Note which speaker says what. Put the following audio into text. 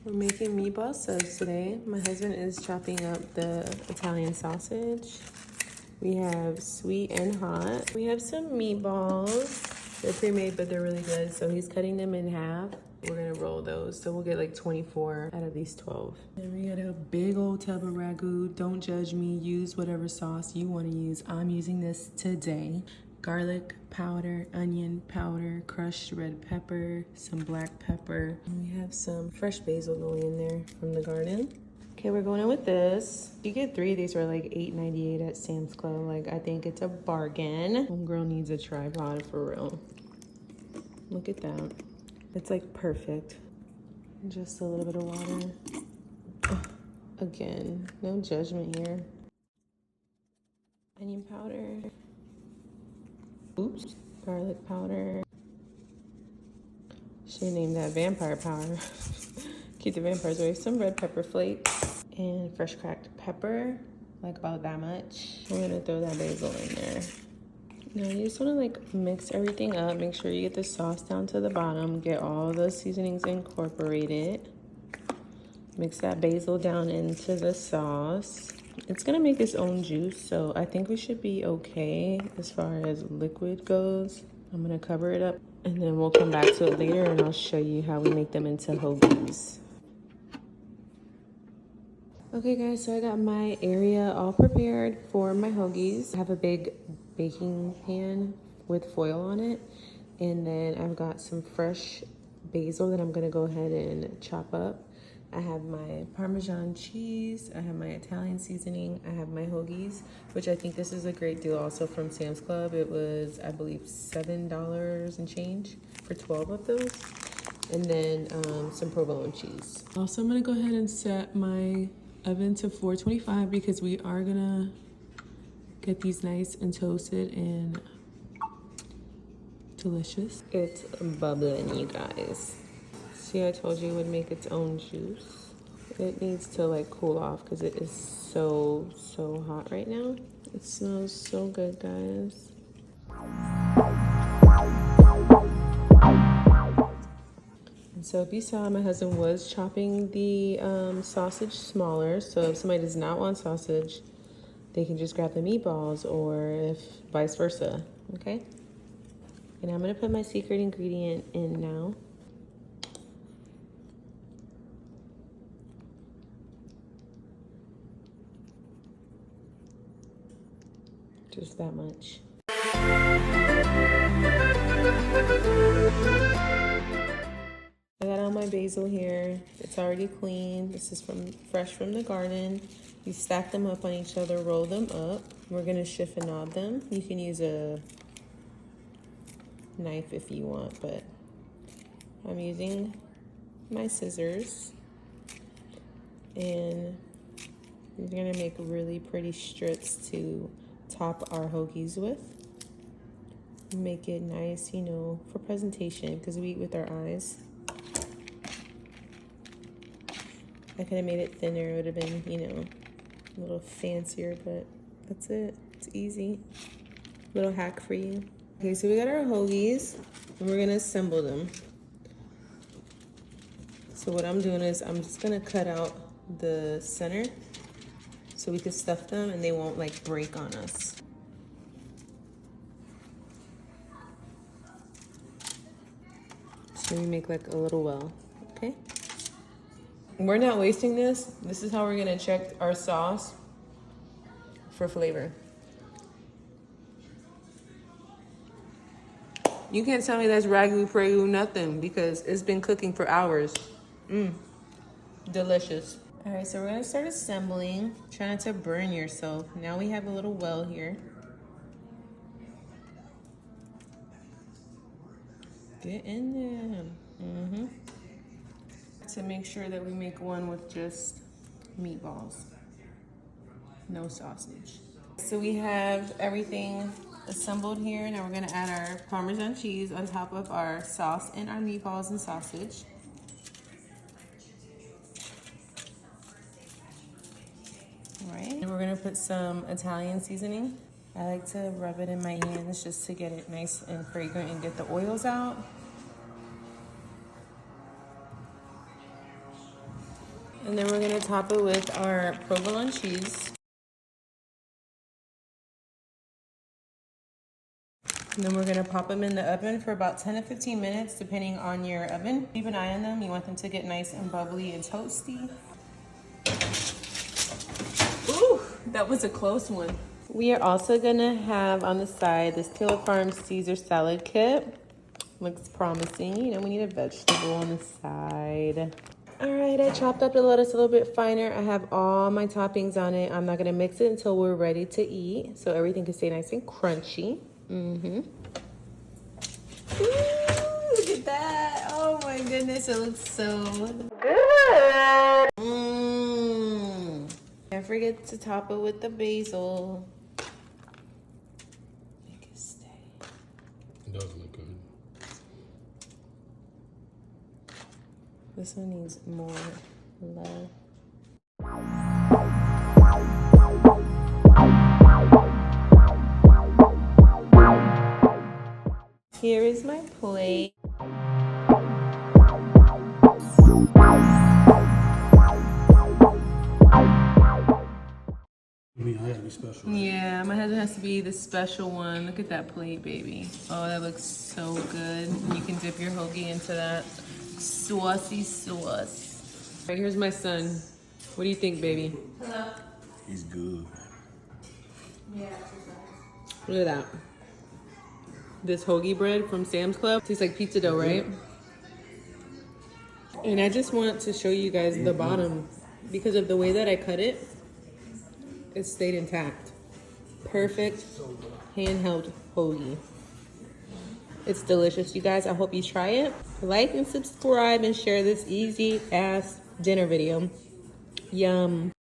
Speaker 1: We're making meatball subs today. My husband is chopping up the Italian sausage. We have sweet and hot. We have some meatballs. They're pre-made, but they're really good. So he's cutting them in half. We're gonna roll those. So we'll get like 24 out of these 12. And we got a big old tub of ragu. Don't judge me. Use whatever sauce you wanna use. I'm using this today. Garlic powder, onion powder, crushed red pepper, some black pepper. And we have some fresh basil going in there from the garden. Okay, we're going in with this. You get 3 of these for like $8.98 at Sam's Club. Like, I think it's a bargain. Homegirl needs a tripod for real. Look at that. It's like perfect. Just a little bit of water. Ugh. Again, no judgment here. Onion powder. Oops, garlic powder. Should name that vampire powder. Keep the vampires away. Some red pepper flakes and fresh cracked pepper, like about that much. We're gonna throw that basil in there. Now you just wanna like mix everything up. Make sure you get the sauce down to the bottom. Get all the seasonings incorporated. Mix that basil down into the sauce. It's gonna make its own juice, so I think we should be okay as far as liquid goes. I'm gonna cover it up and then we'll come back to it later and I'll show you how we make them into hoagies. Okay guys, so I got my area all prepared for my hoagies. I have a big baking pan with foil on it. And then I've got some fresh basil that I'm gonna go ahead and chop up. I have my Parmesan cheese, I have my Italian seasoning, I have my hoagies, which I think this is a great deal also from Sam's Club. It was, I believe, $7 and change for 12 of those. And then some provolone cheese. Also, I'm gonna go ahead and set my oven to 425 because we are gonna get these nice and toasted and delicious. It's bubbling, you guys. See, I told you it would make its own juice. It needs to like cool off because it is so hot right now. It smells so good, guys. And so if you saw, my husband was chopping the sausage smaller. So if somebody does not want sausage, they can just grab the meatballs, or if vice versa, okay? And I'm gonna put my secret ingredient in now. Just that much. I got all my basil here. It's already clean. This is fresh from the garden. You stack them up on each other, roll them up. We're gonna chiffonade them. You can use a knife if you want, but I'm using my scissors. And we're gonna make really pretty strips to top our hoagies with. Make it nice, you know, for presentation, because we eat with our eyes. I could have made it thinner. It would have been, you know, a little fancier, but that's it. It's easy. Little hack for you. Okay, so we got our hoagies and we're gonna assemble them. So what I'm doing is I'm just gonna cut out the center so we can stuff them and they won't like break on us. So we make like a little well, okay? We're not wasting this. This is how we're gonna check our sauce for flavor. You can't tell me that's ragu, pregu, nothing, because it's been cooking for hours. Delicious. All right, so we're gonna start assembling. Try not to burn yourself. Now we have a little well here. Get in there. To make sure that we make one with just meatballs. No sausage. So we have everything assembled here. Now we're gonna add our Parmesan cheese on top of our sauce and our meatballs and sausage. All right, and we're gonna put some Italian seasoning. I like to rub it in my hands just to get it nice and fragrant and get the oils out. And then we're gonna top it with our provolone cheese. And then we're gonna pop them in the oven for about 10 to 15 minutes, depending on your oven. Keep an eye on them. You want them to get nice and bubbly and toasty. Ooh, that was a close one. We are also gonna have on the side this Taylor Farms Caesar salad kit. Looks promising. You know, we need a vegetable on the side. All right, I chopped up the lettuce a little bit finer. I have all my toppings on it. I'm not gonna mix it until we're ready to eat, so everything can stay nice and crunchy. Ooh, look at that. Oh my goodness, it looks so good. Don't forget to top it with the basil. Make it stay.
Speaker 2: It does look good.
Speaker 1: This one needs more love. Here is my plate.
Speaker 2: I mean, I gotta be special.
Speaker 1: Yeah, my husband has to be the special one. Look at that plate, baby. Oh, that looks so good. You can dip your hoagie into that saucy sauce. All right, here's my son. What do you think, baby? Hello.
Speaker 2: He's good.
Speaker 1: Yeah. Look at that. This hoagie bread from Sam's Club. Tastes like pizza dough, right? And I just want to show you guys the bottom. Because of the way that I cut it, it stayed intact. Perfect handheld hoagie. It's delicious, you guys. I hope you try it. Like and subscribe and share this easy ass dinner video. Yum.